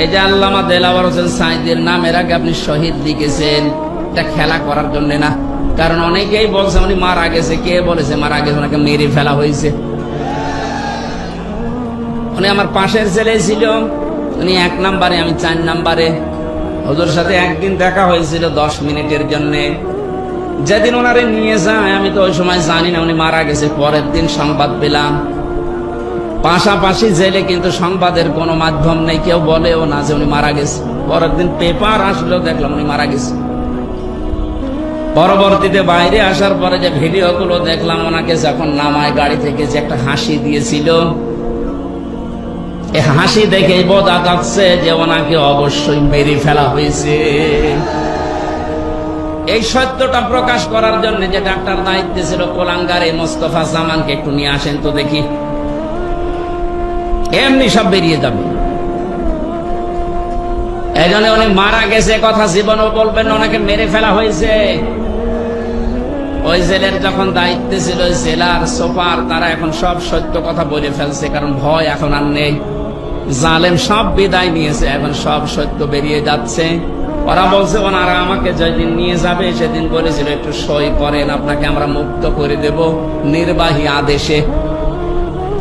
এই যে আল্লামা দেলাওয়ার হোসেন সাঈদীর নামের আগে আপনি শহীদ লিখেছেন, এটা খেলা করার জন্য না। কারণ অনেকেই বলছে উনি মারা গেছে। কে বলেছে মারা গেছে? ওনাকে মেরে ফেলা হয়েছে। উনি আমার পাশের ছেলে ছিল, উনি 1 নম্বরে, আমি 4 নম্বরে। হুজুর সাথে একদিন দেখা হয়েছিল 10 মিনিটের জন্য। যেদিন ওনারে নিয়ে যায় আমি তো ওই সময় জানি না উনি মারা গেছে। পরের দিন সংবাদ পেলাম। পাশাপাশি জেলে, কিন্তু সংবাদের কোনো মাধ্যম নেই, কেউ বলেও না যে উনি মারা গেছে। পরের দিন পেপার আসলো, দেখলাম উনি মারা গেছে। পরবর্তীতে বাইরে আসার পরে যে ভিডিওগুলো দেখলাম, ওনাকে যখন নামায় গাড়ি থেকে যে একটা হাসি দিয়েছিল, এই হাসি দেখে বোঝা যাচ্ছে যে ওনাকে অবশ্যই মেরে ফেলা হয়েছে। এই সত্যটা প্রকাশ করার জন্য যে ডাক্তার দায়িত্বে ছিল কোলাঙ্গারে মোস্তফা জামানকে একটু নিয়ে আসেন তো দেখি। এমনি সব বেরিয়ে যাবে। এই জন্য উনি মারা গেছে কথা জীবনও বলবেন, ওনাকে মেরে ফেলা হয়েছে। ওই জেলের যখন দায়িত্বে ছিল জেলার সুপার, তারা এখন সব সত্য কথা বলে ফেলছে, কারণ ভয় এখন আর নেই। জালেম সব বিদায় নিয়েছে, এখন সব সত্য বেরিয়ে যাচ্ছে। ওরা বলছে ওনারা আমাকে যেদিন নিয়ে যাবে সেদিন বলেছিল একটু সই করেন, আপনাকে আমরা মুক্ত করে দেব নির্বাহী আদেশে।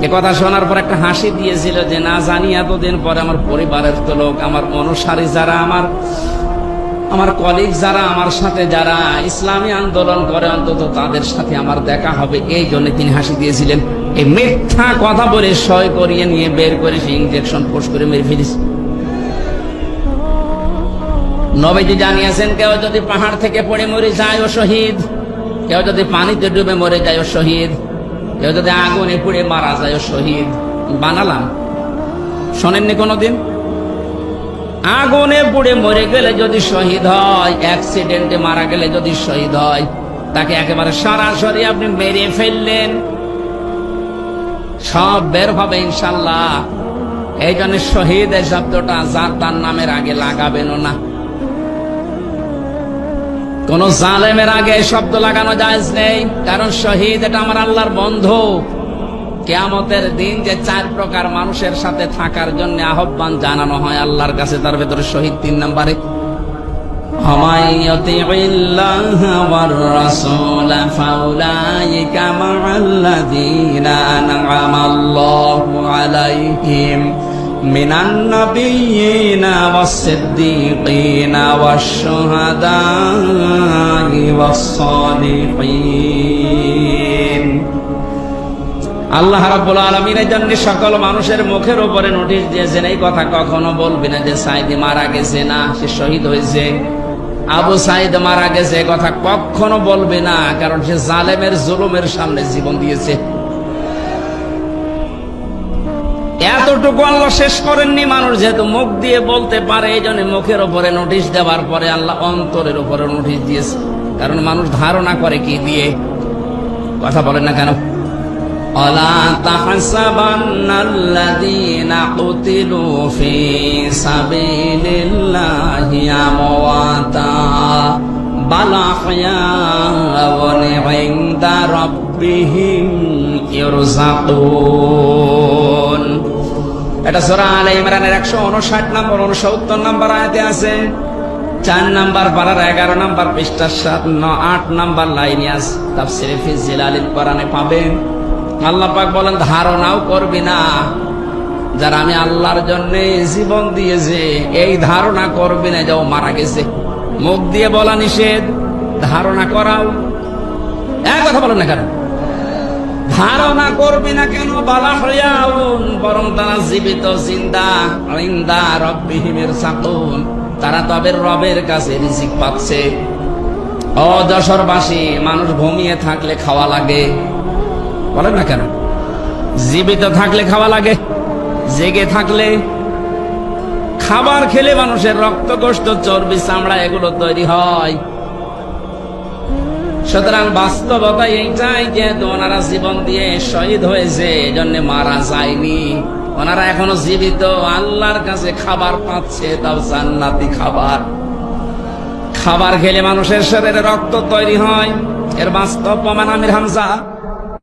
এ কথা শোনার পর একটা হাসি দিয়েছিল যে না জানি এতদিন পরে আমার পরিবারের তো লোক, আমার অনুসারী যারা, আমার কলিগ যারা, আমার সাথে যারা ইসলামী আন্দোলন করে, অন্তত তাদের সাথে আমার দেখা হবে, এই জন্য তিনি হাসি দিয়েছিলেন। এই মিথ্যা কথা বলে সই করিয়ে নিয়ে বের করে সে ইনজেকশন পোস্ট করে মেরে ফেলিস। নবীজি জানিয়েছেন কেউ যদি পাহাড় থেকে পড়ে মরে যায় ও শহীদ, কেউ যদি পানিতে ডুবে মরে যায় ও শহীদ, কেউ যদি আগুনে পুড়ে মারা যায় ও শহীদ। বানালাম, শোনেননি কোনোদিন? আগুনে পুড়ে মরে গেলে যদি শহীদ হয়, অ্যাক্সিডেন্টে মারা গেলে যদি শহীদ হয়, তাকে একেবারে সরাসরি আপনি মেরে ফেললেন, সব বের হবে ইনশাল্লাহ। এই জন্য শহীদ এই শব্দটা যার তার নামের আগে লাগাবেনও না। কোন জালেমের আগে এই শব্দ লাগানো জায়েজ নেই, কারণ শহীদ এটা আমার আল্লাহর বন্ধু। কিয়ামতের দিন যে 4 প্রকার মানুষের সাথে থাকার জন্য আহ্বান জানানো হয় আল্লাহর কাছে, তার ভেতরে শহীদ 3 নম্বরে। আমাইয়াতিল্লাহ ওয়ার রাসূল ফাউলাইকা মা'আল্লাযীনা আন'আমাল্লাহু আলাইহিম মিনান নাবিয়্যিনা ওয়াস-সিদ্দীকিনা ওয়াশ-শুহাদা'i ওয়াস-সালিহিন। আল্লাহ রাব্বুল আলামিনের জন্য সকল মানুষের মুখের উপরে নোটিশ দিয়েছেন, এই কথা কখনো বলবি না যে সাঈদী মারা গেছে, না সে শহীদ হয়েছে। আবু সাঈদ মারা গেছে কথা কখনো বলবে না, কারণ সে জালেমের জুলুমের সামনে জীবন দিয়েছে। এতটুকু আল্লাহ শেষ করেননি। মানুষ যেহেতু মুখ দিয়ে বলতে পারে, এই জন্য মুখের উপরে নোটিশ দেওয়ার পরে আল্লাহ অন্তরের উপরে নোটিশ দিয়েছে। কারণ মানুষ ধারণা করে কি দিয়ে, কথা বলেন না কেন? ألا تحسبن الذين قتلوا في سبيل الله أمواتا بل أحياء عند ربهم يرزقون। এটা সূরা আলে ইমরানের 159 নম্বর 69 নম্বর আয়াতে আছে। 4 নম্বর পারার 11 নম্বর পৃষ্ঠার 7-8 নম্বর লাইনে আছে। তাফসীরে ফি জিলালিল কোরআনে পাবেন। আল্লাহ পাক বলেন ধারণাও করবি না, যারা আমি আল্লাহর জন্য জীবন দিয়েছে এই ধারণা করবি না যে ও মারা গেছে। মুখ দিয়ে বলা নিষেধ, ধারণা করাও। এক কথা বলেন না কেন? ধারণা করবি না কেন? বালা হইয়াউন, বরং তারা জীবিত, জিন্দা, ইনদা রাব্বিহিম ইরসাকুন, তারা তবে রবের কাছে রিজিক পাচ্ছে। ও যশোরবাসী, মানুষ ঘুমিয়ে থাকলে খাওয়া লাগে, বলেন না কেন? জীবিত থাকলে খাওয়া লাগে, জেগে থাকলে খাবার খেলে মানুষের রক্ত, গোশত, চর্বি, চামড়া এগুলো তৈরি হয়। সুতরাং বাস্তবতা এইটাই যে ওনারা জীবন দিয়ে শহীদ হয়েছে, এজন্য মারা যায়নি। ওনারা এখনো জীবিত, আল্লাহর কাছে খাবার পাচ্ছে, তাও জান্নাতি খাবার। খাবার খেলে মানুষের শরীরে রক্ত তৈরি হয়, এর বাস্তব প্রমাণ আমির হামজা